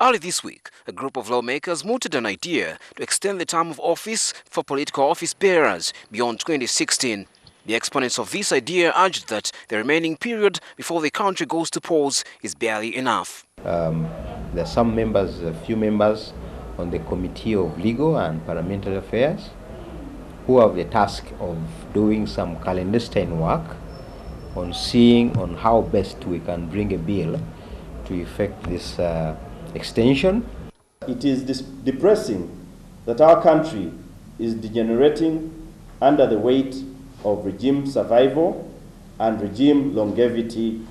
Early this week, a group of lawmakers mooted an idea to extend the term of office for political office bearers beyond 2016. The exponents of this idea urged that the remaining period before the country goes to polls is barely enough. There are some members, a few members on the Committee of Legal and Parliamentary Affairs who have the task of doing some clandestine work on seeing on how best we can bring a bill to effect this extension. It is depressing that our country is degenerating under the weight of regime survival and regime longevity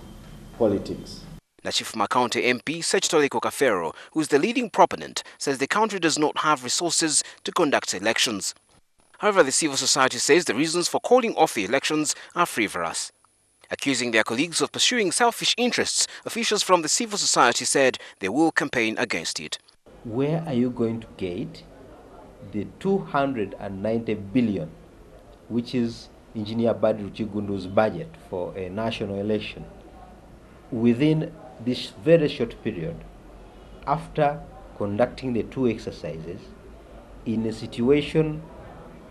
politics. Nachifuma County MP Secretary Kokafero, who is the leading proponent, says the country does not have resources to conduct elections. However, the civil society says the reasons for calling off the elections are frivolous. Accusing their colleagues of pursuing selfish interests, officials from the civil society said they will campaign against it. Where are you going to get the 290 billion, which is Engineer Badru Chigundu's budget for a national election, within this very short period, after conducting the two exercises, in a situation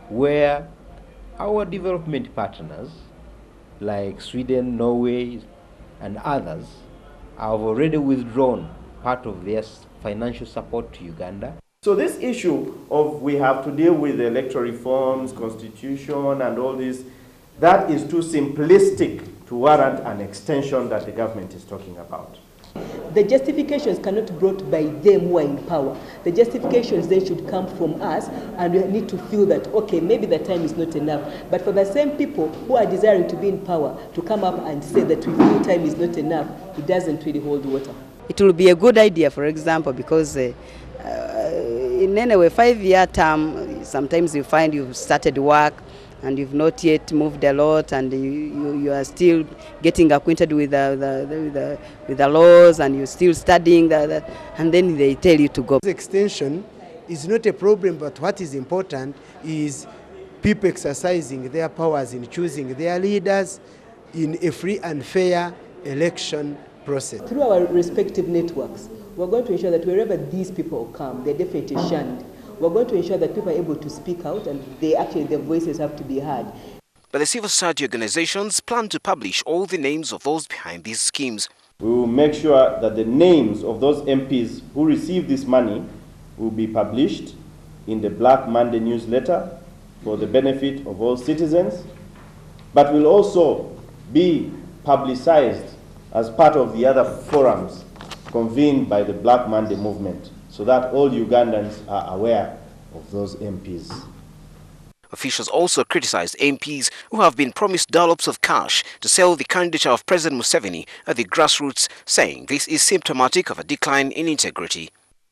where our development partners like Sweden, Norway, and others have already withdrawn part of their financial support to Uganda? So this issue of we have to deal with the electoral reforms, constitution, and all this, that is too simplistic to warrant an extension that the government is talking about. The justifications cannot be brought by them who are in power. The justifications then should come from us, and we need to feel that, okay, maybe the time is not enough. But for the same people who are desiring to be in power to come up and say that we feel time is not enough, it doesn't really hold water. It will be a good idea, for example, because in any way, 5-year term, sometimes you find you've started work and you've not yet moved a lot, and you are still getting acquainted with the laws, and you're still studying, and then they tell you to go. This extension is not a problem, but what is important is people exercising their powers in choosing their leaders in a free and fair election process. Through our respective networks, we're going to ensure that wherever these people come, they're definitely shunned. We're going to ensure that people are able to speak out, and their voices have to be heard. But the civil society organizations plan to publish all the names of those behind these schemes. We will make sure that the names of those MPs who receive this money will be published in the Black Monday newsletter for the benefit of all citizens, but will also be publicized as part of the other forums convened by the Black Monday movement, so that all Ugandans are aware of those MPs. Officials also criticized MPs who have been promised dollops of cash to sell the candidature of President Museveni at the grassroots, saying this is symptomatic of a decline in integrity.